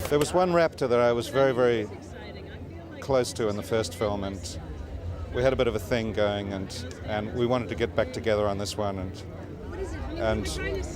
There was one raptor that I was very, very close to in the first film, and we had a bit of a thing going, and we wanted to get back together on this one, and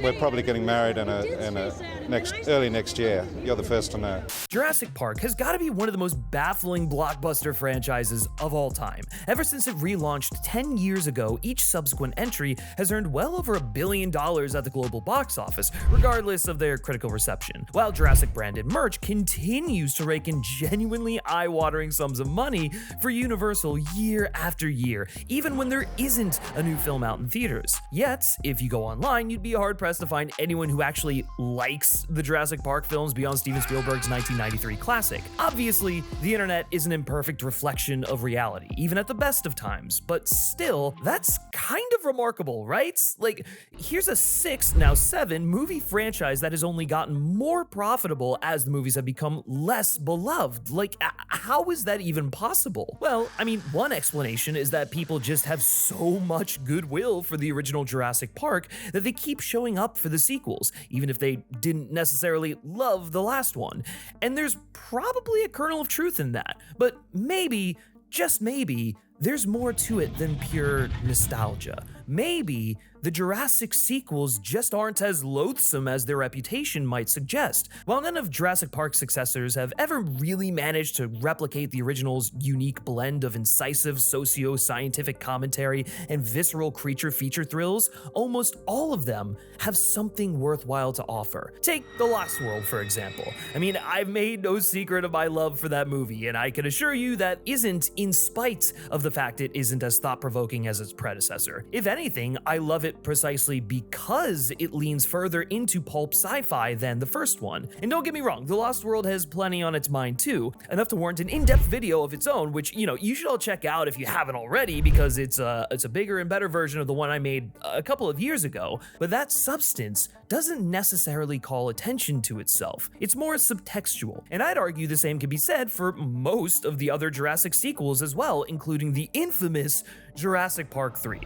we're probably getting married in early next year. You're the first to know. Jurassic Park has got to be one of the most baffling blockbuster franchises of all time. Ever since it relaunched 10 years ago, each subsequent entry has earned well over $1 billion at the global box office, regardless of their critical reception, while Jurassic branded merch continues to rake in genuinely eye-watering sums of money for Universal year after year, even when there isn't a new film out in theaters. Yet, if you go online, you'd be hard-pressed to find anyone who actually likes the Jurassic Park films beyond Steven Spielberg's 1993 classic. Obviously, the internet is an imperfect reflection of reality, even at the best of times, but still, that's kind of remarkable, right? Like, here's a 6, now 7, movie franchise that has only gotten more profitable as the movies have become less beloved. Like, how is that even possible? Well, I mean, one explanation is that people just have so much goodwill for the original Jurassic Park that they keep showing up for the sequels, even if they didn't necessarily love the last one. And there's probably a kernel of truth in that, but maybe, just maybe, there's more to it than pure nostalgia. Maybe the Jurassic sequels just aren't as loathsome as their reputation might suggest. While none of Jurassic Park's successors have ever really managed to replicate the original's unique blend of incisive socio-scientific commentary and visceral creature feature thrills, almost all of them have something worthwhile to offer. Take The Lost World, for example. I mean, I've made no secret of my love for that movie, and I can assure you that isn't in spite of the fact it isn't as thought-provoking as its predecessor. If anything, I love it precisely because it leans further into pulp sci-fi than the first one. And don't get me wrong, The Lost World has plenty on its mind too, enough to warrant an in-depth video of its own, which, you should all check out if you haven't already, because it's a bigger and better version of the one I made a couple of years ago. But that substance doesn't necessarily call attention to itself. It's more subtextual. And I'd argue the same can be said for most of the other Jurassic sequels as well, including the infamous Jurassic Park III.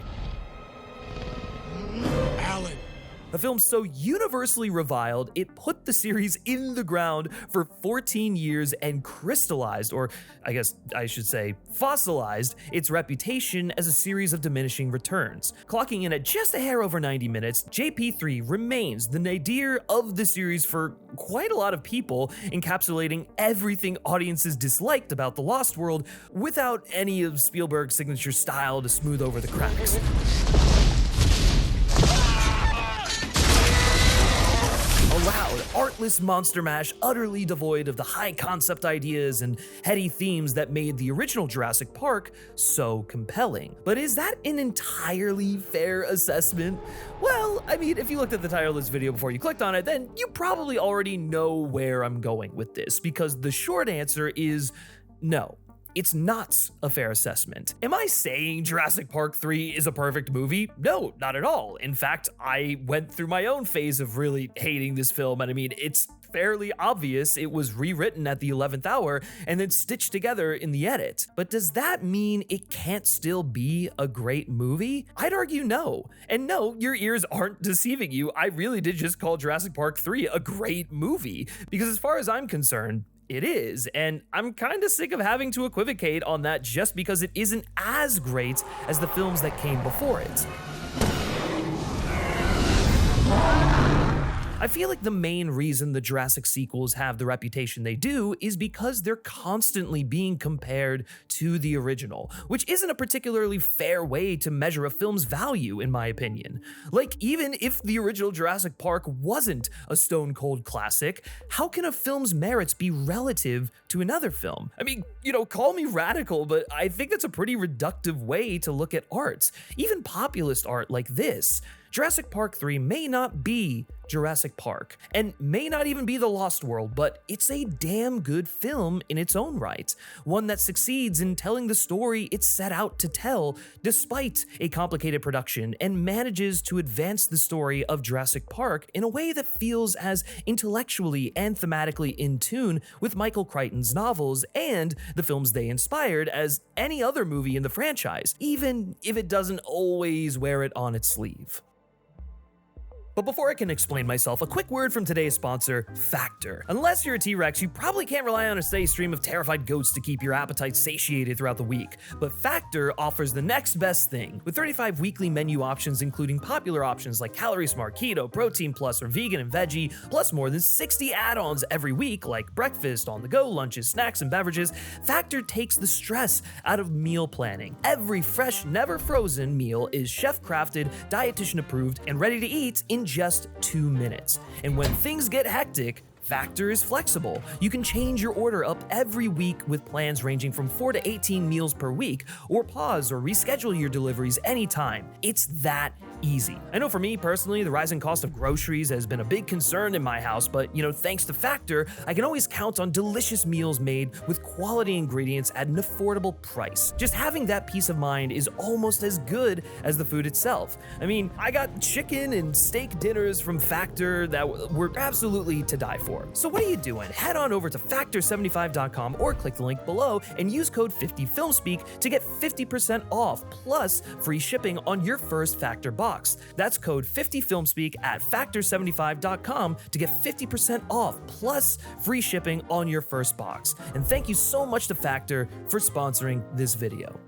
Alan. A film so universally reviled, it put the series in the ground for 14 years and crystallized, or I guess I should say fossilized, its reputation as a series of diminishing returns. Clocking in at just a hair over 90 minutes, JP3 remains the nadir of the series for quite a lot of people, encapsulating everything audiences disliked about The Lost World without any of Spielberg's signature style to smooth over the cracks. A loud, artless monster mash utterly devoid of the high concept ideas and heady themes that made the original Jurassic Park so compelling. But is that an entirely fair assessment? Well, I mean, if you looked at the title of this video before you clicked on it, then you probably already know where I'm going with this, because the short answer is no. It's not a fair assessment. Am I saying Jurassic Park III is a perfect movie? No, not at all. In fact, I went through my own phase of really hating this film, and I mean, it's fairly obvious it was rewritten at the 11th hour and then stitched together in the edit. But does that mean it can't still be a great movie? I'd argue no. And no, your ears aren't deceiving you. I really did just call Jurassic Park III a great movie, because as far as I'm concerned, it is, and I'm kind of sick of having to equivocate on that just because it isn't as great as the films that came before it. I feel like the main reason the Jurassic sequels have the reputation they do is because they're constantly being compared to the original, which isn't a particularly fair way to measure a film's value, in my opinion. Like, even if the original Jurassic Park wasn't a stone-cold classic, how can a film's merits be relative to another film? I mean, call me radical, but I think that's a pretty reductive way to look at art, even populist art like this. Jurassic Park 3 may not be Jurassic Park, and may not even be The Lost World, but it's a damn good film in its own right. One that succeeds in telling the story it set out to tell, despite a complicated production, and manages to advance the story of Jurassic Park in a way that feels as intellectually and thematically in tune with Michael Crichton's novels and the films they inspired as any other movie in the franchise, even if it doesn't always wear it on its sleeve. But before I can explain myself, a quick word from today's sponsor, Factor. Unless you're a T-Rex, you probably can't rely on a steady stream of terrified goats to keep your appetite satiated throughout the week. But Factor offers the next best thing. With 35 weekly menu options, including popular options like Calorie Smart, Keto, Protein Plus, or Vegan and Veggie, plus more than 60 add-ons every week like breakfast, on-the-go, lunches, snacks, and beverages, Factor takes the stress out of meal planning. Every fresh, never frozen meal is chef-crafted, dietitian-approved, and ready to eat in just 2 minutes. And when things get hectic, Factor is flexible. You can change your order up every week with plans ranging from 4 to 18 meals per week, or pause or reschedule your deliveries anytime. It's that easy. I know for me personally, the rising cost of groceries has been a big concern in my house, but thanks to Factor, I can always count on delicious meals made with quality ingredients at an affordable price. Just having that peace of mind is almost as good as the food itself. I mean, I got chicken and steak dinners from Factor that were absolutely to die for. So what are you doing? Head on over to factor75.com or click the link below and use code 50FilmSpeak to get 50% off plus free shipping on your first Factor box. That's code 50FilmSpeak at factor75.com to get 50% off plus free shipping on your first box. And thank you so much to Factor for sponsoring this video.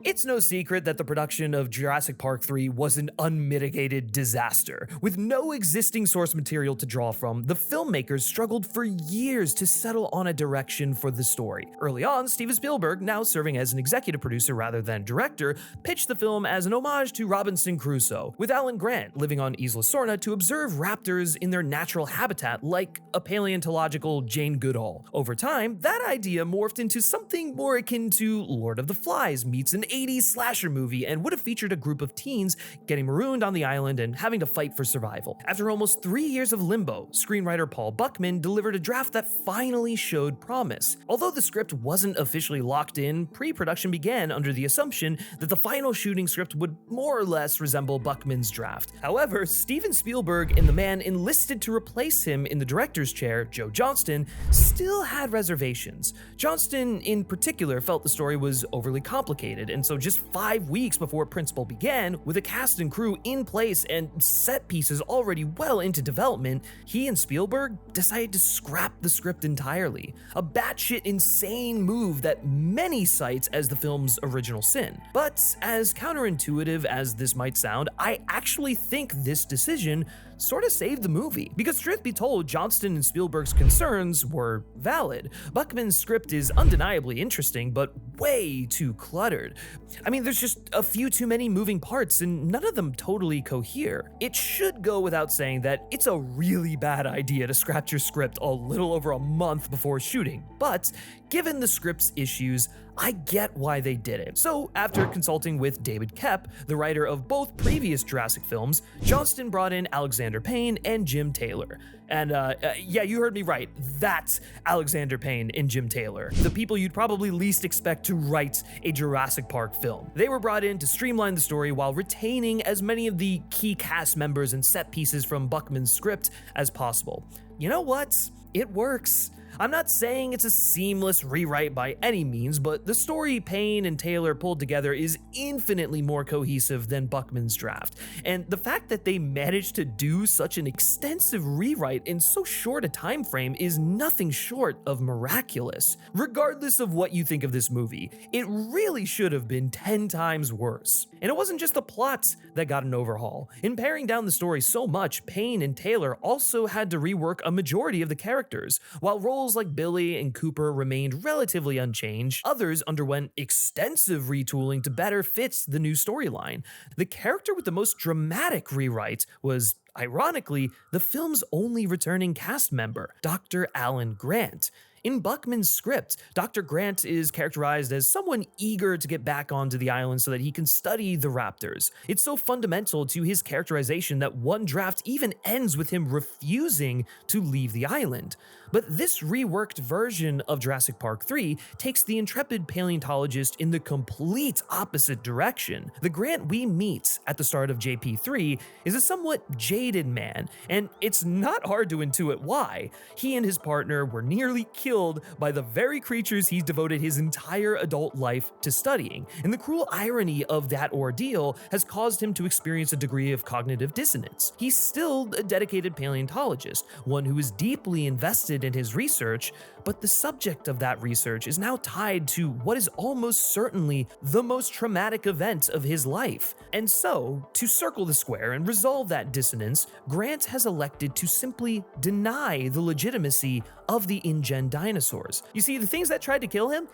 It's no secret that the production of Jurassic Park III was an unmitigated disaster. With no existing source material to draw from, the filmmakers struggled for years to settle on a direction for the story. Early on, Steven Spielberg, now serving as an executive producer rather than director, pitched the film as an homage to Robinson Crusoe, with Alan Grant living on Isla Sorna to observe raptors in their natural habitat like a paleontological Jane Goodall. Over time, that idea morphed into something more akin to Lord of the Flies meets an 80s slasher movie and would have featured a group of teens getting marooned on the island and having to fight for survival. After almost 3 years of limbo, screenwriter Paul Buckman delivered a draft that finally showed promise. Although the script wasn't officially locked in, pre-production began under the assumption that the final shooting script would more or less resemble Buckman's draft. However, Steven Spielberg and the man enlisted to replace him in the director's chair, Joe Johnston, still had reservations. Johnston, in particular, felt the story was overly complicated, and so just 5 weeks before principal began, with a cast and crew in place and set pieces already well into development, he and Spielberg decided to scrap the script entirely. A batshit insane move that many cites as the film's original sin. But as counterintuitive as this might sound, I actually think this decision sort of saved the movie. Because truth be told, Johnston and Spielberg's concerns were valid. Buckman's script is undeniably interesting, but way too cluttered. I mean, there's just a few too many moving parts and none of them totally cohere. It should go without saying that it's a really bad idea to scrap your script a little over a month before shooting, but given the script's issues, I get why they did it. So, after consulting with David Koepp, the writer of both previous Jurassic films, Johnston brought in Alexander Payne and Jim Taylor. And yeah, you heard me right. That's Alexander Payne and Jim Taylor, the people you'd probably least expect to write a Jurassic Park film. They were brought in to streamline the story while retaining as many of the key cast members and set pieces from Buckman's script as possible. You know what? It works. I'm not saying it's a seamless rewrite by any means, but the story Payne and Taylor pulled together is infinitely more cohesive than Buckman's draft. And the fact that they managed to do such an extensive rewrite in so short a time frame is nothing short of miraculous. Regardless of what you think of this movie, it really should have been 10 times worse. And it wasn't just the plot that got an overhaul. In paring down the story so much, Payne and Taylor also had to rework a majority of the characters. While roles like Billy and Cooper remained relatively unchanged, others underwent extensive retooling to better fit the new storyline. The character with the most dramatic rewrite was, ironically, the film's only returning cast member, Dr. Alan Grant. In Buckman's script, Dr. Grant is characterized as someone eager to get back onto the island so that he can study the raptors. It's so fundamental to his characterization that one draft even ends with him refusing to leave the island. But this reworked version of Jurassic Park III takes the intrepid paleontologist in the complete opposite direction. The Grant we meet at the start of JP3 is a somewhat jaded hated man, and it's not hard to intuit why. He and his partner were nearly killed by the very creatures he's devoted his entire adult life to studying, and the cruel irony of that ordeal has caused him to experience a degree of cognitive dissonance. He's still a dedicated paleontologist, one who is deeply invested in his research, but the subject of that research is now tied to what is almost certainly the most traumatic event of his life. And so, to circle the square and resolve that dissonance, Grant has elected to simply deny the legitimacy of the InGen dinosaurs. You see, the things that tried to kill him,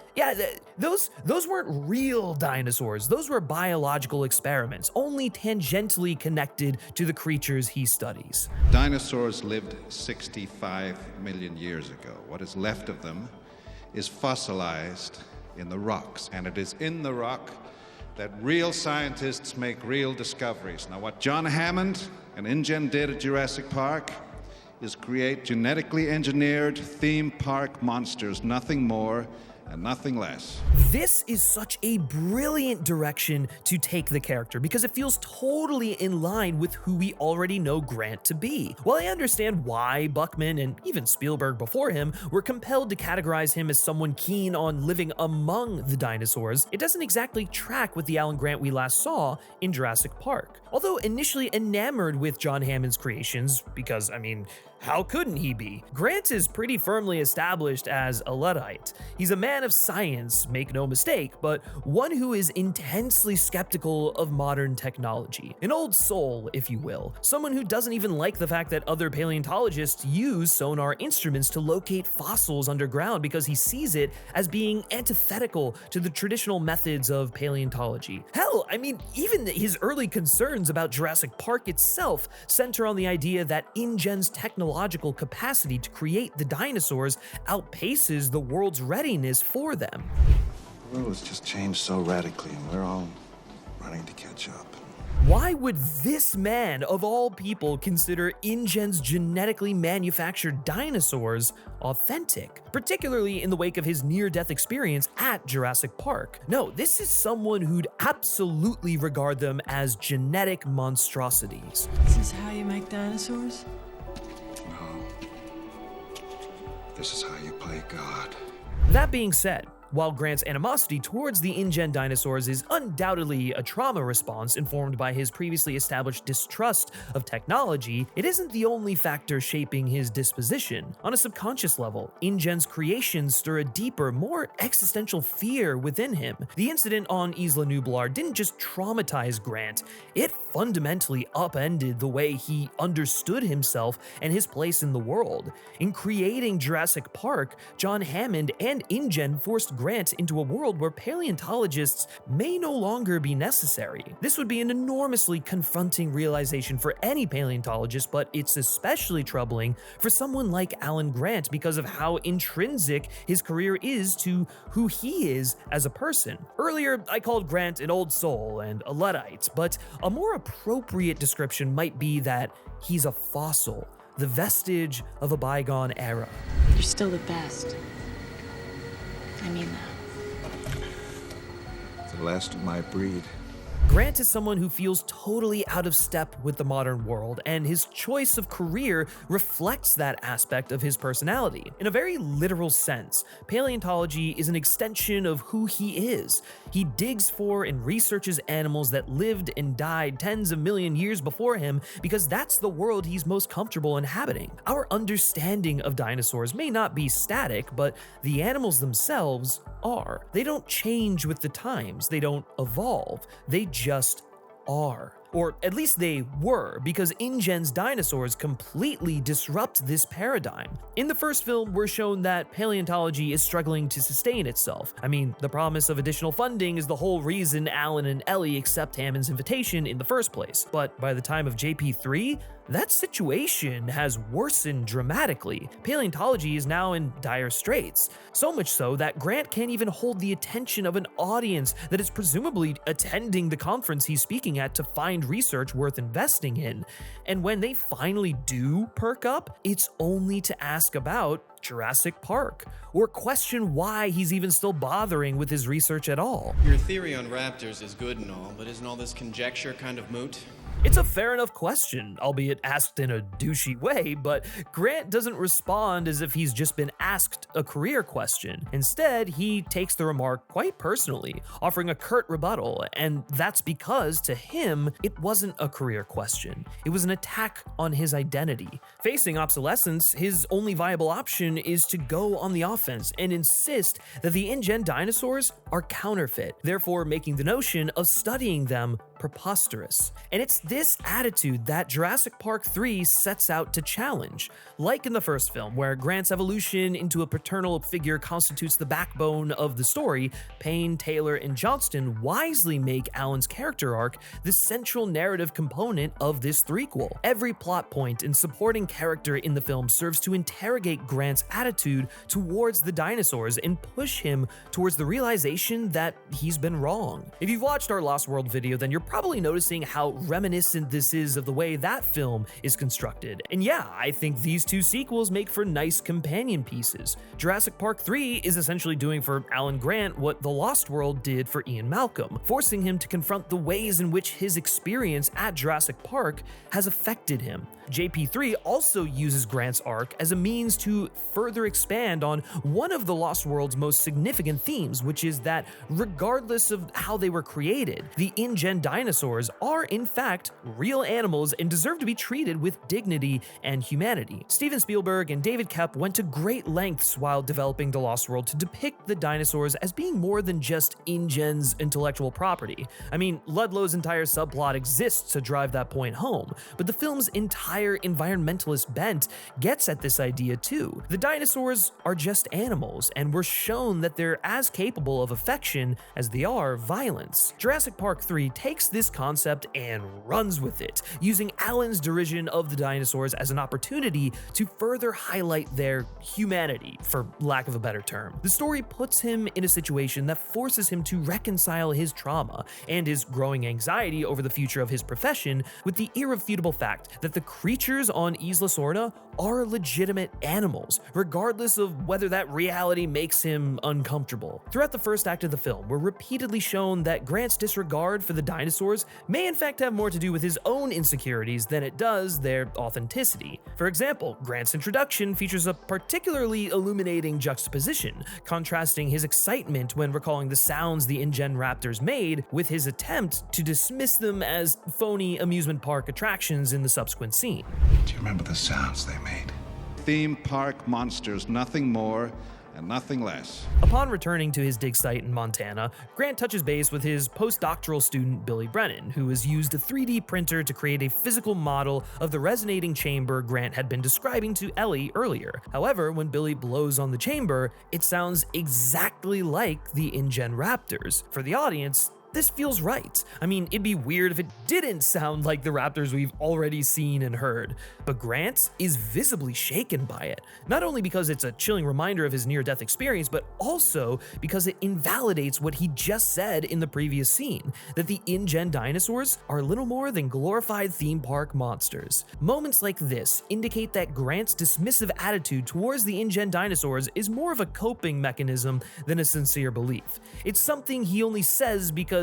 those weren't real dinosaurs. Those were biological experiments, only tangentially connected to the creatures he studies. Dinosaurs lived 65 million years ago. What is left of them is fossilized in the rocks, and it is in the rock that real scientists make real discoveries. Now, what John Hammond and InGen did at Jurassic Park is create genetically engineered theme park monsters, nothing more and nothing less. This is such a brilliant direction to take the character because it feels totally in line with who we already know Grant to be. While I understand why Buckman and even Spielberg before him were compelled to categorize him as someone keen on living among the dinosaurs, it doesn't exactly track with the Alan Grant we last saw in Jurassic Park. Although initially enamored with John Hammond's creations, because, how couldn't he be? Grant is pretty firmly established as a Luddite. He's a man of science, make no mistake, but one who is intensely skeptical of modern technology. An old soul, if you will. Someone who doesn't even like the fact that other paleontologists use sonar instruments to locate fossils underground because he sees it as being antithetical to the traditional methods of paleontology. Hell, even his early concerns about Jurassic Park itself center on the idea that InGen's technological capacity to create the dinosaurs outpaces the world's readiness for them. The world has just changed so radically, and we're all running to catch up. Why would this man, of all people, consider InGen's genetically manufactured dinosaurs authentic, particularly in the wake of his near-death experience at Jurassic Park? No, this is someone who'd absolutely regard them as genetic monstrosities. Is this how you make dinosaurs? No. This is how you play God. That being said, while Grant's animosity towards the InGen dinosaurs is undoubtedly a trauma response informed by his previously established distrust of technology, it isn't the only factor shaping his disposition. On a subconscious level, InGen's creations stir a deeper, more existential fear within him. The incident on Isla Nublar didn't just traumatize Grant, it fundamentally upended the way he understood himself and his place in the world. In creating Jurassic Park, John Hammond and InGen forced Grant into a world where paleontologists may no longer be necessary. This would be an enormously confronting realization for any paleontologist, but it's especially troubling for someone like Alan Grant because of how intrinsic his career is to who he is as a person. Earlier, I called Grant an old soul and a Luddite, but a more appropriate description might be that he's a fossil, the vestige of a bygone era. You're still the best. I mean that. The last of my breed. Grant is someone who feels totally out of step with the modern world, and his choice of career reflects that aspect of his personality. In a very literal sense, paleontology is an extension of who he is. He digs for and researches animals that lived and died tens of million years before him because that's the world he's most comfortable inhabiting. Our understanding of dinosaurs may not be static, but the animals themselves are. They don't change with the times, they don't evolve, they just are. Or at least they were, because InGen's dinosaurs completely disrupt this paradigm. In the first film, we're shown that paleontology is struggling to sustain itself. The promise of additional funding is the whole reason Alan and Ellie accept Hammond's invitation in the first place. But by the time of JP3, that situation has worsened dramatically. Paleontology is now in dire straits, so much so that Grant can't even hold the attention of an audience that is presumably attending the conference he's speaking at to find research worth investing in. And when they finally do perk up, it's only to ask about Jurassic Park, or question why he's even still bothering with his research at all. Your theory on raptors is good and all, but isn't all this conjecture kind of moot? It's a fair enough question, albeit asked in a douchey way, but Grant doesn't respond as if he's just been asked a career question. Instead, he takes the remark quite personally, offering a curt rebuttal, and that's because, to him, it wasn't a career question. It was an attack on his identity. Facing obsolescence, his only viable option is to go on the offense and insist that the InGen dinosaurs are counterfeit, therefore making the notion of studying them preposterous. And it's this attitude that Jurassic Park III sets out to challenge. Like in the first film, where Grant's evolution into a paternal figure constitutes the backbone of the story, Payne, Taylor, and Johnston wisely make Alan's character arc the central narrative component of this threequel. Every plot point and supporting character in the film serves to interrogate Grant's attitude towards the dinosaurs and push him towards the realization that he's been wrong. If you've watched our Lost World video, then you're probably noticing how reminiscent this is of the way that film is constructed. And yeah, I think these two sequels make for nice companion pieces. Jurassic Park III is essentially doing for Alan Grant what The Lost World did for Ian Malcolm, forcing him to confront the ways in which his experience at Jurassic Park has affected him. JP3 also uses Grant's arc as a means to further expand on one of The Lost World's most significant themes, which is that regardless of how they were created, the InGen dinosaurs are in fact real animals and deserve to be treated with dignity and humanity. Steven Spielberg and David Koepp went to great lengths while developing The Lost World to depict the dinosaurs as being more than just InGen's intellectual property. I mean, Ludlow's entire subplot exists to drive that point home, but the film's entire environmentalist bent gets at this idea too. The dinosaurs are just animals, and we're shown that they're as capable of affection as they are violence. Jurassic Park III takes this concept and runs with it, using Alan's derision of the dinosaurs as an opportunity to further highlight their humanity, for lack of a better term. The story puts him in a situation that forces him to reconcile his trauma and his growing anxiety over the future of his profession with the irrefutable fact that the creatures on Isla Sorna are legitimate animals, regardless of whether that reality makes him uncomfortable. Throughout the first act of the film, we're repeatedly shown that Grant's disregard for the dinosaurs may in fact have more to do with his own insecurities than it does their authenticity. For example, Grant's introduction features a particularly illuminating juxtaposition, contrasting his excitement when recalling the sounds the InGen raptors made with his attempt to dismiss them as phony amusement park attractions in the subsequent scene. Do you remember the sounds they made? Theme park monsters, nothing more and nothing less. Upon returning to his dig site in Montana, Grant touches base with his postdoctoral student Billy Brennan, who has used a 3D printer to create a physical model of the resonating chamber Grant had been describing to Ellie earlier. However, when Billy blows on the chamber, it sounds exactly like the InGen raptors. For the audience, this feels right. I mean, it'd be weird if it didn't sound like the raptors we've already seen and heard. But Grant is visibly shaken by it, not only because it's a chilling reminder of his near-death experience, but also because it invalidates what he just said in the previous scene, that the InGen dinosaurs are little more than glorified theme park monsters. Moments like this indicate that Grant's dismissive attitude towards the InGen dinosaurs is more of a coping mechanism than a sincere belief. It's something he only says because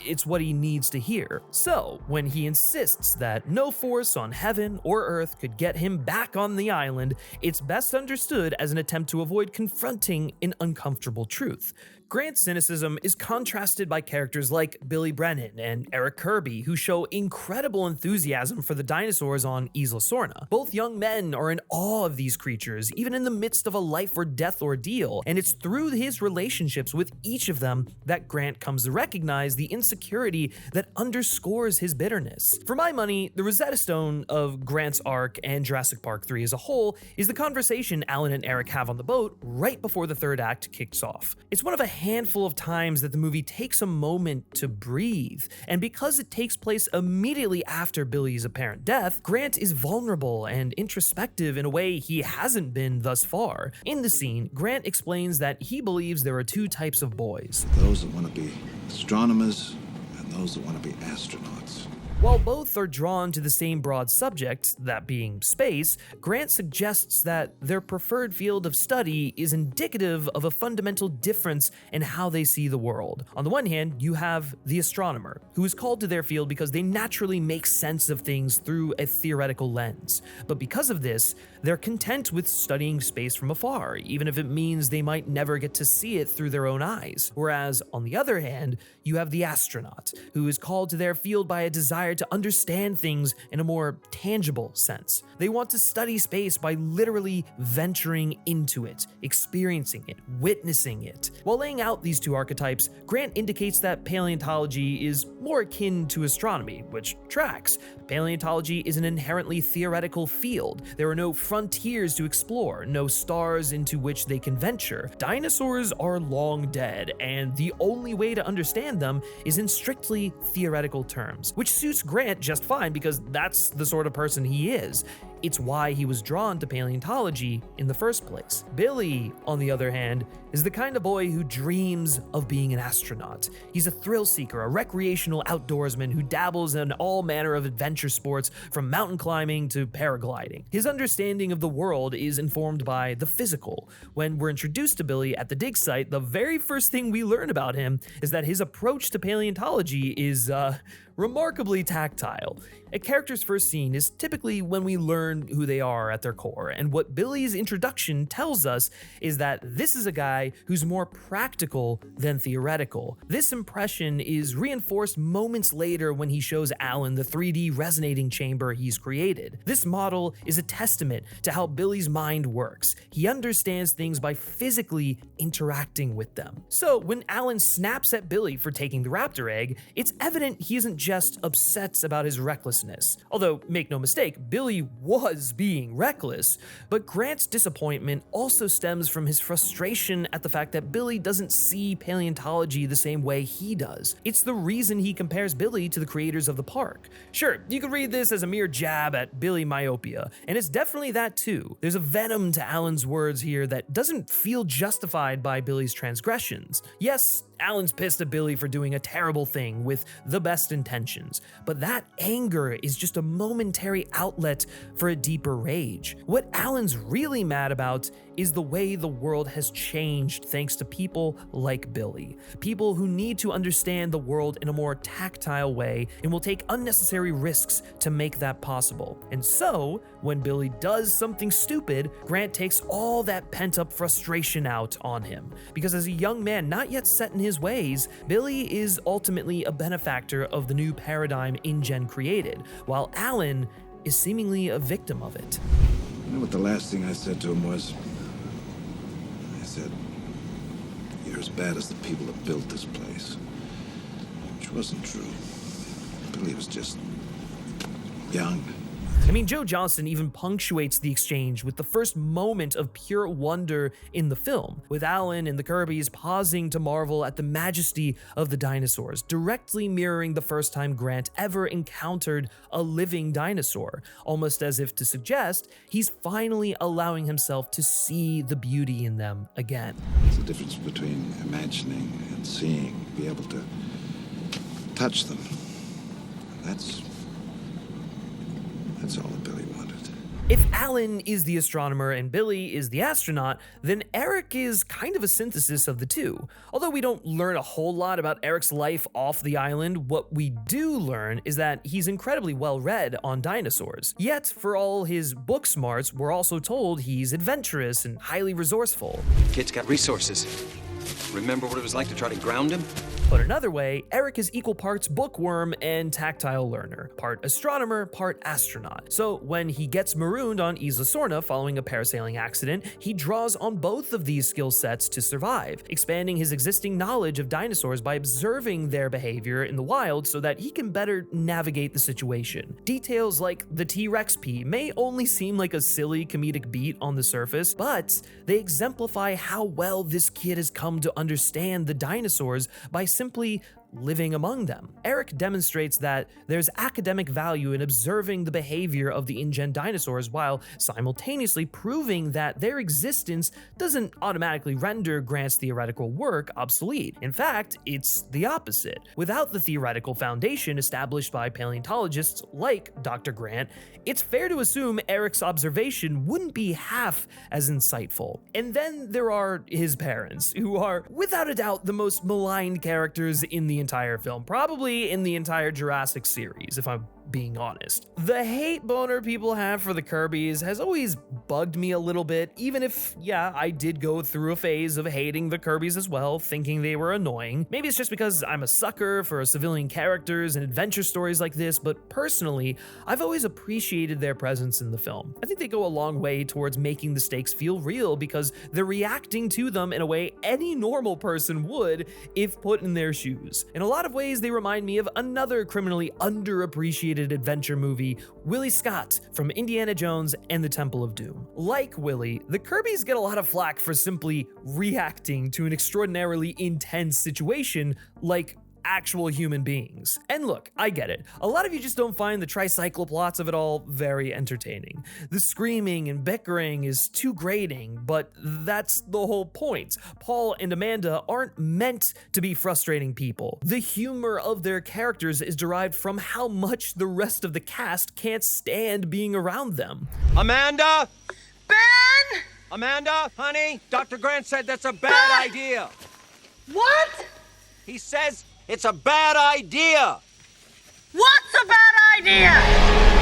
it's what he needs to hear. So, when he insists that no force on heaven or earth could get him back on the island, it's best understood as an attempt to avoid confronting an uncomfortable truth. Grant's cynicism is contrasted by characters like Billy Brennan and Eric Kirby, who show incredible enthusiasm for the dinosaurs on Isla Sorna. Both young men are in awe of these creatures, even in the midst of a life or death ordeal, and it's through his relationships with each of them that Grant comes to recognize the insecurity that underscores his bitterness. For my money, the Rosetta Stone of Grant's arc and Jurassic Park III as a whole is the conversation Alan and Eric have on the boat right before the third act kicks off. It's one of a handful of times that the movie takes a moment to breathe, and because it takes place immediately after Billy's apparent death, Grant is vulnerable and introspective in a way he hasn't been thus far. In the scene, Grant explains that he believes there are two types of boys. Those that want to be astronomers and those that want to be astronauts. While both are drawn to the same broad subject, that being space, Grant suggests that their preferred field of study is indicative of a fundamental difference in how they see the world. On the one hand, you have the astronomer, who is called to their field because they naturally make sense of things through a theoretical lens. But because of this, they're content with studying space from afar, even if it means they might never get to see it through their own eyes. Whereas, on the other hand, you have the astronaut, who is called to their field by a desire to understand things in a more tangible sense. They want to study space by literally venturing into it, experiencing it, witnessing it. While laying out these two archetypes, Grant indicates that paleontology is more akin to astronomy, which tracks. Paleontology is an inherently theoretical field. There are no frontiers to explore, no stars into which they can venture. Dinosaurs are long dead, and the only way to understand them is in strictly theoretical terms, which suits Grant just fine because that's the sort of person he is. It's why he was drawn to paleontology in the first place. Billy, on the other hand, is the kind of boy who dreams of being an astronaut. He's a thrill seeker, a recreational outdoorsman who dabbles in all manner of adventure sports, from mountain climbing to paragliding. His understanding of the world is informed by the physical. When we're introduced to Billy at the dig site, the very first thing we learn about him is that his approach to paleontology is, remarkably tactile. A character's first scene is typically when we learn who they are at their core, and what Billy's introduction tells us is that this is a guy who's more practical than theoretical. This impression is reinforced moments later when he shows Alan the 3D resonating chamber he's created. This model is a testament to how Billy's mind works. He understands things by physically interacting with them. So when Alan snaps at Billy for taking the raptor egg, it's evident he isn't just upset about his recklessness. Although, make no mistake, Billy was being reckless, but Grant's disappointment also stems from his frustration at the fact that Billy doesn't see paleontology the same way he does. It's the reason he compares Billy to the creators of the park. Sure, you could read this as a mere jab at Billy myopia, and it's definitely that too. There's a venom to Alan's words here that doesn't feel justified by Billy's transgressions. Yes, Alan's pissed at Billy for doing a terrible thing with the best intentions, but that anger is just a momentary outlet for a deeper rage. What Alan's really mad about is the way the world has changed thanks to people like Billy. People who need to understand the world in a more tactile way and will take unnecessary risks to make that possible. And so, when Billy does something stupid, Grant takes all that pent-up frustration out on him. Because as a young man not yet set in his ways, Billy is ultimately a benefactor of the new paradigm InGen created, while Alan is seemingly a victim of it. You know what the last thing I said to him was? I said, "You're as bad as the people that built this place." Which wasn't true. Billy was just young. I mean, Joe Johnston even punctuates the exchange with the first moment of pure wonder in the film, with Alan and the Kirbys pausing to marvel at the majesty of the dinosaurs, directly mirroring the first time Grant ever encountered a living dinosaur, almost as if to suggest he's finally allowing himself to see the beauty in them again. There's a difference between imagining and seeing, be able to touch them. That's all that Billy wanted. If Alan is the astronomer and Billy is the astronaut, then Eric is kind of a synthesis of the two. Although we don't learn a whole lot about Eric's life off the island, what we do learn is that he's incredibly well read on dinosaurs. Yet, for all his book smarts, we're also told he's adventurous and highly resourceful. Kid's got resources. Remember what it was like to try to ground him? Put another way, Eric is equal parts bookworm and tactile learner, part astronomer, part astronaut. So when he gets marooned on Isla Sorna following a parasailing accident, he draws on both of these skill sets to survive, expanding his existing knowledge of dinosaurs by observing their behavior in the wild so that he can better navigate the situation. Details like the T-Rex pee may only seem like a silly comedic beat on the surface, but they exemplify how well this kid has come to understand the dinosaurs by simply living among them. Eric demonstrates that there's academic value in observing the behavior of the InGen dinosaurs while simultaneously proving that their existence doesn't automatically render Grant's theoretical work obsolete. In fact, it's the opposite. Without the theoretical foundation established by paleontologists like Dr. Grant, it's fair to assume Eric's observation wouldn't be half as insightful. And then there are his parents, who are without a doubt the most maligned characters in the entire film, probably in the entire Jurassic series, if I'm being honest. The hate boner people have for the Kirbys has always bugged me a little bit, even if, yeah, I did go through a phase of hating the Kirbys as well, thinking they were annoying. Maybe it's just because I'm a sucker for civilian characters and adventure stories like this, but personally, I've always appreciated their presence in the film. I think they go a long way towards making the stakes feel real because they're reacting to them in a way any normal person would if put in their shoes. In a lot of ways, they remind me of another criminally underappreciated adventure movie, Willie Scott from Indiana Jones and the Temple of Doom. Like Willie, the Kirbys get a lot of flack for simply reacting to an extraordinarily intense situation like actual human beings. And look, I get it. A lot of you just don't find the tricycle plots of it all very entertaining. The screaming and bickering is too grating, but that's the whole point. Paul and Amanda aren't meant to be frustrating people. The humor of their characters is derived from how much the rest of the cast can't stand being around them. Amanda? Ben! Amanda, honey, Dr. Grant said that's a bad idea. What? He says it's a bad idea. What's a bad idea?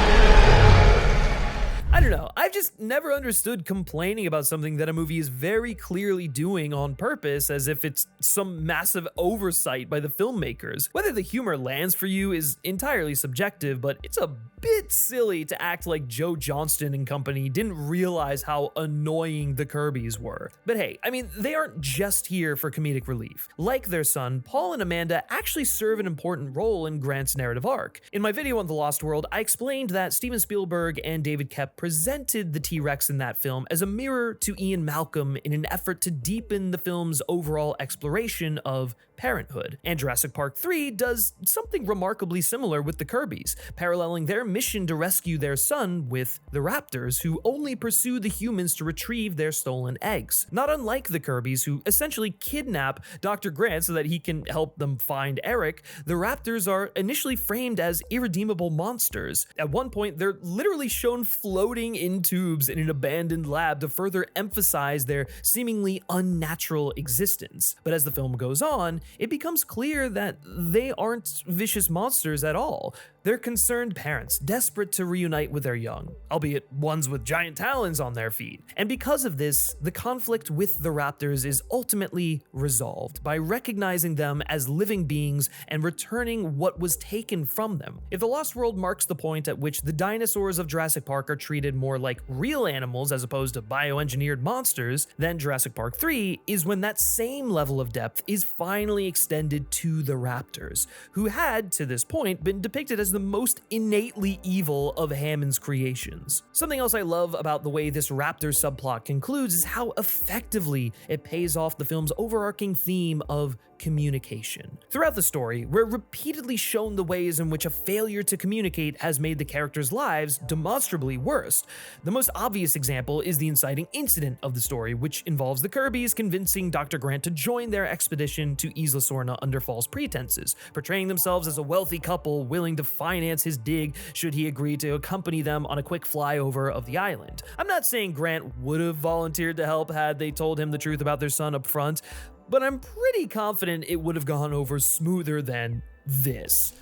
I don't know, I've just never understood complaining about something that a movie is very clearly doing on purpose as if it's some massive oversight by the filmmakers. Whether the humor lands for you is entirely subjective, but it's a bit silly to act like Joe Johnston and company didn't realize how annoying the Kirbys were. But hey, I mean, they aren't just here for comedic relief. Like their son, Paul and Amanda actually serve an important role in Grant's narrative arc. In my video on The Lost World, I explained that Steven Spielberg and David Koepp presented the T-Rex in that film as a mirror to Ian Malcolm in an effort to deepen the film's overall exploration of parenthood. And Jurassic Park III does something remarkably similar with the Kirbys, paralleling their mission to rescue their son with the raptors, who only pursue the humans to retrieve their stolen eggs. Not unlike the Kirbys, who essentially kidnap Dr. Grant so that he can help them find Eric, the raptors are initially framed as irredeemable monsters. At one point, they're literally shown floating in tubes in an abandoned lab to further emphasize their seemingly unnatural existence. But as the film goes on, it becomes clear that they aren't vicious monsters at all. They're concerned parents, desperate to reunite with their young, albeit ones with giant talons on their feet. And because of this, the conflict with the raptors is ultimately resolved by recognizing them as living beings and returning what was taken from them. If The Lost World marks the point at which the dinosaurs of Jurassic Park are treated more like real animals as opposed to bioengineered monsters, then Jurassic Park III is when that same level of depth is finally extended to the raptors, who had, to this point, been depicted as the most innately evil of Hammond's creations. Something else I love about the way this raptor subplot concludes is how effectively it pays off the film's overarching theme of communication. Throughout the story, we're repeatedly shown the ways in which a failure to communicate has made the characters' lives demonstrably worse. The most obvious example is the inciting incident of the story, which involves the Kirbys convincing Dr. Grant to join their expedition to Isla Sorna under false pretenses, portraying themselves as a wealthy couple willing to finance his dig should he agree to accompany them on a quick flyover of the island. I'm not saying Grant would have volunteered to help had they told him the truth about their son up front, but I'm pretty confident it would have gone over smoother than this.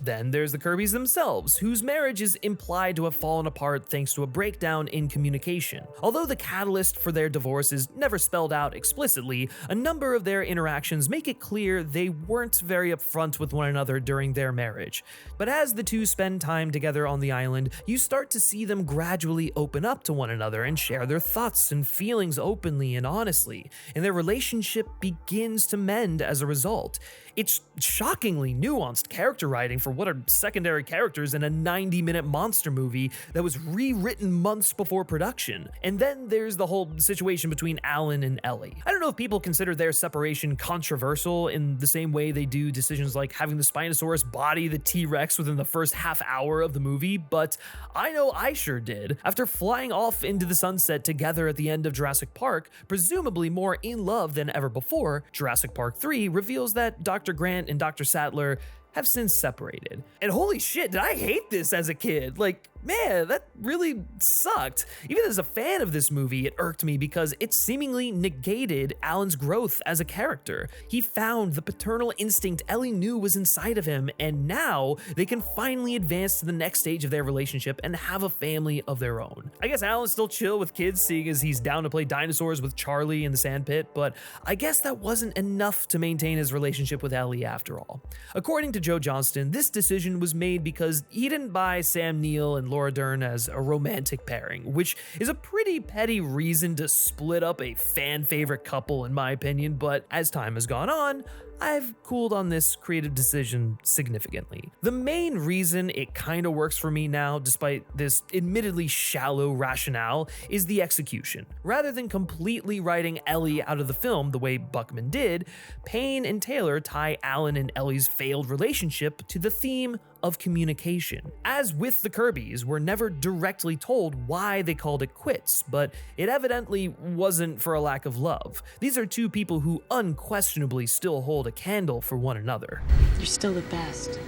Then there's the Kirbys themselves, whose marriage is implied to have fallen apart thanks to a breakdown in communication. Although the catalyst for their divorce is never spelled out explicitly, a number of their interactions make it clear they weren't very upfront with one another during their marriage. But as the two spend time together on the island, you start to see them gradually open up to one another and share their thoughts and feelings openly and honestly, and their relationship begins to mend as a result. It's shockingly nuanced character writing for for what are secondary characters in a 90-minute monster movie that was rewritten months before production. And then there's the whole situation between Alan and Ellie. I don't know if people consider their separation controversial in the same way they do decisions like having the Spinosaurus body the T-Rex within the first half hour of the movie, but I know I sure did. After flying off into the sunset together at the end of Jurassic Park, presumably more in love than ever before, Jurassic Park III reveals that Dr. Grant and Dr. Sattler have since separated. And holy shit, did I hate this as a kid? Like, man, that really sucked. Even as a fan of this movie, it irked me because it seemingly negated Alan's growth as a character. He found the paternal instinct Ellie knew was inside of him, and now they can finally advance to the next stage of their relationship and have a family of their own. I guess Alan's still chill with kids, seeing as he's down to play dinosaurs with Charlie in the sandpit, but I guess that wasn't enough to maintain his relationship with Ellie after all. According to Joe Johnston, this decision was made because he didn't buy Sam Neill and Laura Dern as a romantic pairing, which is a pretty petty reason to split up a fan favorite couple in my opinion, but as time has gone on, I've cooled on this creative decision significantly. The main reason it kinda works for me now, despite this admittedly shallow rationale, is the execution. Rather than completely writing Ellie out of the film the way Buckman did, Payne and Taylor tie Alan and Ellie's failed relationship to the theme of communication. As with the Kirbys, we're never directly told why they called it quits, but it evidently wasn't for a lack of love. These are two people who unquestionably still hold a candle for one another. You're still the best.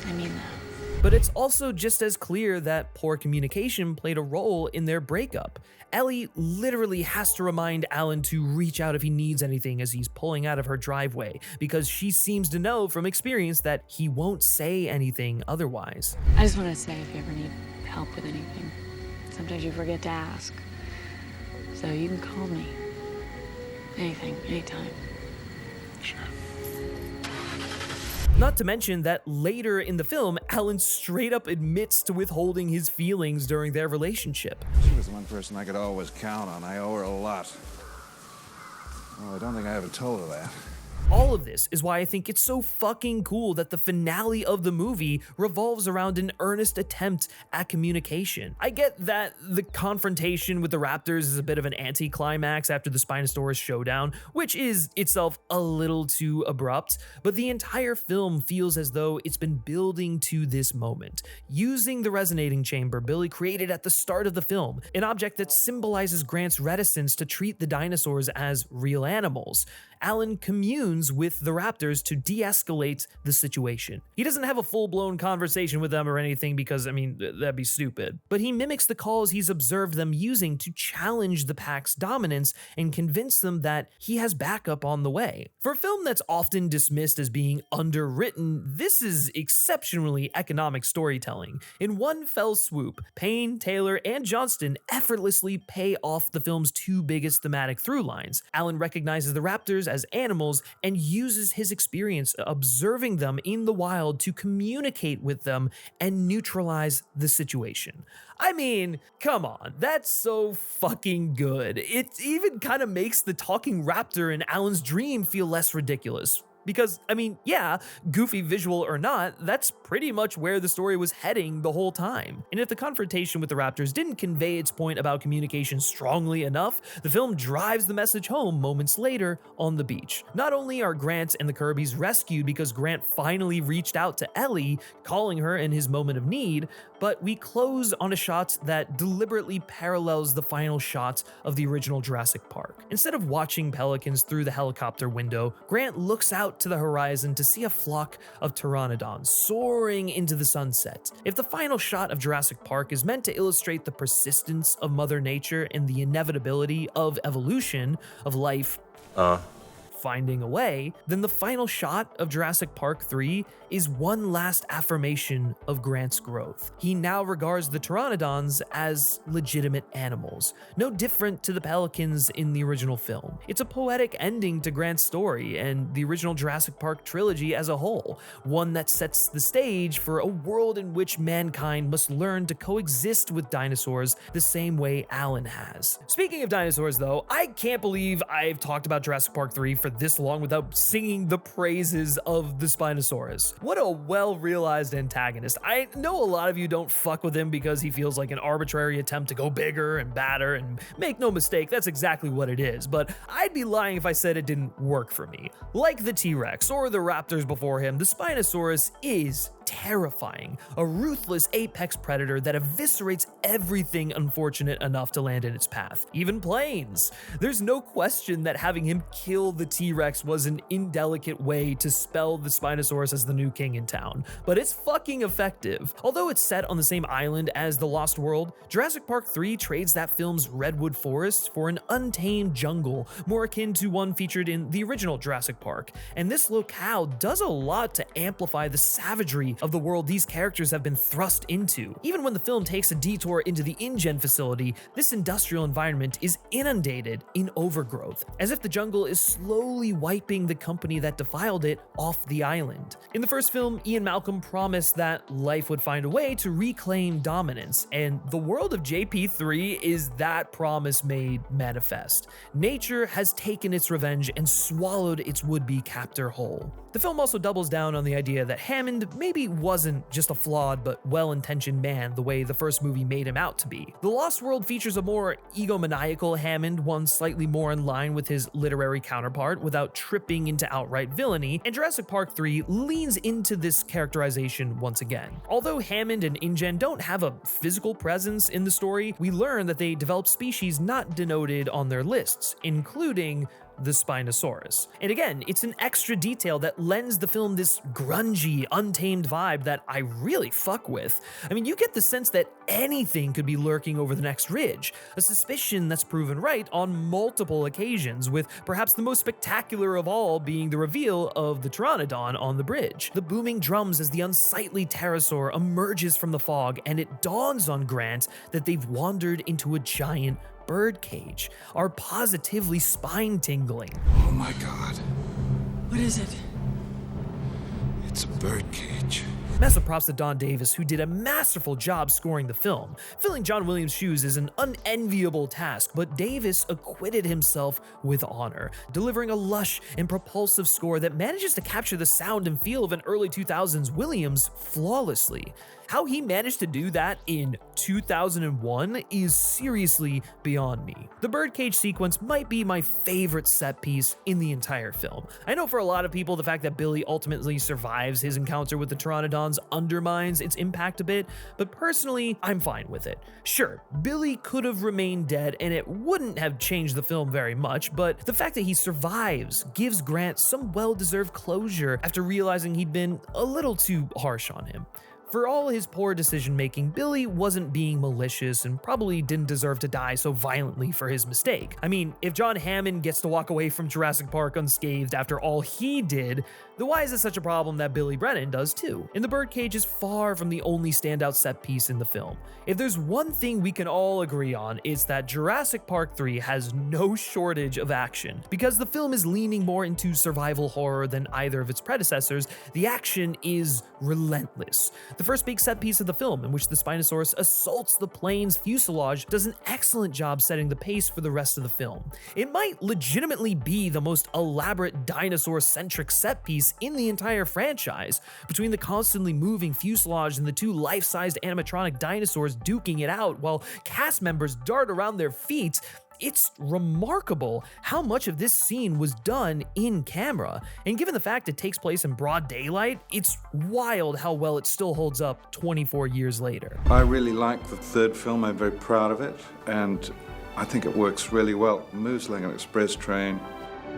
I mean that. But it's also just as clear that poor communication played a role in their breakup. Ellie literally has to remind Alan to reach out if he needs anything as he's pulling out of her driveway, because she seems to know from experience that he won't say anything otherwise. I just want to say if you ever need help with anything, sometimes you forget to ask. So you can call me. Anything, anytime. Sure. Not to mention that later in the film, Alan straight up admits to withholding his feelings during their relationship. She was the one person I could always count on. I owe her a lot. Well, I don't think I ever told her that. All of this is why I think it's so fucking cool that the finale of the movie revolves around an earnest attempt at communication. I get that the confrontation with the raptors is a bit of an anticlimax after the Spinosaurus showdown, which is itself a little too abrupt, but the entire film feels as though it's been building to this moment. Using the resonating chamber Billy created at the start of the film, an object that symbolizes Grant's reticence to treat the dinosaurs as real animals, Alan communes with the raptors to de-escalate the situation. He doesn't have a full-blown conversation with them or anything because, I mean, that'd be stupid. But he mimics the calls he's observed them using to challenge the pack's dominance and convince them that he has backup on the way. For a film that's often dismissed as being underwritten, this is exceptionally economic storytelling. In one fell swoop, Payne, Taylor, and Johnston effortlessly pay off the film's two biggest thematic through lines. Alan recognizes the raptors as animals and uses his experience observing them in the wild to communicate with them and neutralize the situation. I mean, come on, that's so fucking good. It even kind of makes the talking raptor in Alan's dream feel less ridiculous. Because, I mean, yeah, goofy visual or not, that's pretty much where the story was heading the whole time. And if the confrontation with the raptors didn't convey its point about communication strongly enough, the film drives the message home moments later on the beach. Not only are Grant and the Kirbys rescued because Grant finally reached out to Ellie, calling her in his moment of need, but we close on a shot that deliberately parallels the final shot of the original Jurassic Park. Instead of watching pelicans through the helicopter window, Grant looks out to the horizon to see a flock of pteranodons soaring into the sunset. If the final shot of Jurassic Park is meant to illustrate the persistence of Mother Nature and the inevitability of evolution, of life finding a way, then the final shot of Jurassic Park III is one last affirmation of Grant's growth. He now regards the pteranodons as legitimate animals, no different to the pelicans in the original film. It's a poetic ending to Grant's story and the original Jurassic Park trilogy as a whole, one that sets the stage for a world in which mankind must learn to coexist with dinosaurs the same way Alan has. Speaking of dinosaurs though, I can't believe I've talked about Jurassic Park III for for this long without singing the praises of the Spinosaurus. What a well-realized antagonist. I know a lot of you don't fuck with him because he feels like an arbitrary attempt to go bigger and badder, and make no mistake, that's exactly what it is, but I'd be lying if I said it didn't work for me. Like the T-Rex or the raptors before him, the Spinosaurus is terrifying, a ruthless apex predator that eviscerates everything unfortunate enough to land in its path, even planes. There's no question that having him kill the T-Rex was an indelicate way to spell the Spinosaurus as the new king in town, but it's fucking effective. Although it's set on the same island as The Lost World, Jurassic Park III trades that film's redwood forests for an untamed jungle, more akin to one featured in the original Jurassic Park, and this locale does a lot to amplify the savagery of the world these characters have been thrust into. Even when the film takes a detour into the InGen facility, this industrial environment is inundated in overgrowth, as if the jungle is slowly wiping the company that defiled it off the island. In the first film, Ian Malcolm promised that life would find a way to reclaim dominance, and the world of JP3 is that promise made manifest. Nature has taken its revenge and swallowed its would-be captor whole. The film also doubles down on the idea that Hammond maybe wasn't just a flawed but well-intentioned man the way the first movie made him out to be. The Lost World features a more egomaniacal Hammond, one slightly more in line with his literary counterpart without tripping into outright villainy, and Jurassic Park III leans into this characterization once again. Although Hammond and InGen don't have a physical presence in the story, we learn that they developed species not denoted on their lists, including the Spinosaurus. And again, it's an extra detail that lends the film this grungy, untamed vibe that I really fuck with. I mean, you get the sense that anything could be lurking over the next ridge, a suspicion that's proven right on multiple occasions, with perhaps the most spectacular of all being the reveal of the Pteranodon on the bridge. The booming drums as the unsightly pterosaur emerges from the fog, and it dawns on Grant that they've wandered into a giant birdcage, are positively spine-tingling. Oh my God. What is it? It's a birdcage. Massive props to Don Davis, who did a masterful job scoring the film. Filling John Williams' shoes is an unenviable task, but Davis acquitted himself with honor, delivering a lush and propulsive score that manages to capture the sound and feel of an early 2000s Williams flawlessly. How he managed to do that in 2001 is seriously beyond me. The birdcage sequence might be my favorite set piece in the entire film. I know for a lot of people, the fact that Billy ultimately survives his encounter with the Pteranodons undermines its impact a bit, but personally, I'm fine with it. Sure, Billy could have remained dead and it wouldn't have changed the film very much, but the fact that he survives gives Grant some well-deserved closure after realizing he'd been a little too harsh on him. For all his poor decision-making, Billy wasn't being malicious and probably didn't deserve to die so violently for his mistake. I mean, if John Hammond gets to walk away from Jurassic Park unscathed after all he did, then why is it such a problem that Billy Brennan does too? And the birdcage is far from the only standout set piece in the film. If there's one thing we can all agree on, it's that Jurassic Park III has no shortage of action. Because the film is leaning more into survival horror than either of its predecessors, the action is relentless. The first big set piece of the film, in which the Spinosaurus assaults the plane's fuselage, does an excellent job setting the pace for the rest of the film. It might legitimately be the most elaborate dinosaur-centric set piece in the entire franchise, between the constantly moving fuselage and the two life-sized animatronic dinosaurs duking it out while cast members dart around their feet. It's remarkable how much of this scene was done in camera, and given the fact it takes place in broad daylight, it's wild how well it still holds up 24 years later. I really like the third film. I'm very proud of it, and I think it works really well. It moves like an express train.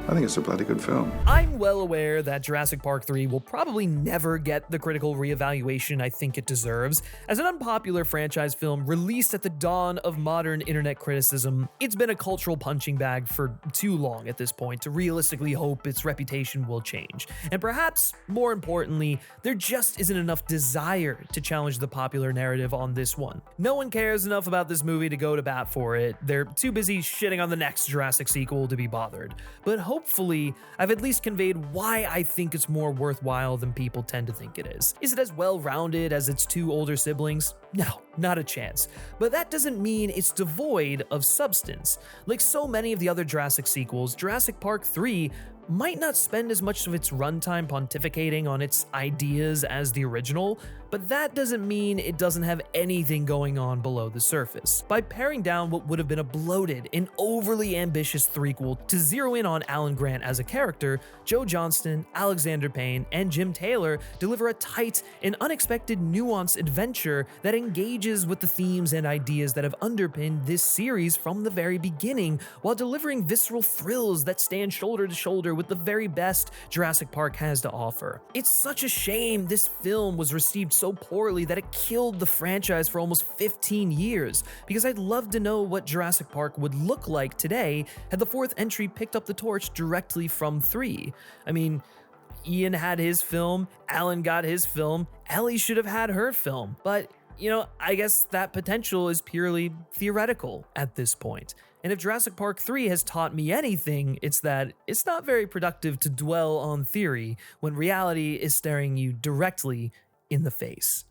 I think it's a bloody good film. I'm well aware that Jurassic Park III will probably never get the critical reevaluation I think it deserves. As an unpopular franchise film released at the dawn of modern internet criticism, it's been a cultural punching bag for too long at this point to realistically hope its reputation will change. And perhaps, more importantly, there just isn't enough desire to challenge the popular narrative on this one. No one cares enough about this movie to go to bat for it. They're too busy shitting on the next Jurassic sequel to be bothered. But hopefully, I've at least conveyed why I think it's more worthwhile than people tend to think it is. Is it as well-rounded as its two older siblings? No, not a chance. But that doesn't mean it's devoid of substance. Like so many of the other Jurassic sequels, Jurassic Park 3 might not spend as much of its runtime pontificating on its ideas as the original, but that doesn't mean it doesn't have anything going on below the surface. By paring down what would have been a bloated and overly ambitious threequel to zero in on Alan Grant as a character, Joe Johnston, Alexander Payne, and Jim Taylor deliver a tight and unexpected nuanced adventure that engages with the themes and ideas that have underpinned this series from the very beginning, while delivering visceral thrills that stand shoulder to shoulder with the very best Jurassic Park has to offer. It's such a shame this film was received so poorly that it killed the franchise for almost 15 years, because I'd love to know what Jurassic Park would look like today had the fourth entry picked up the torch directly from 3. I mean, Ian had his film, Alan got his film, Ellie should have had her film, but I guess that potential is purely theoretical at this point. And if Jurassic Park 3 has taught me anything, it's that it's not very productive to dwell on theory when reality is staring you directly in the face.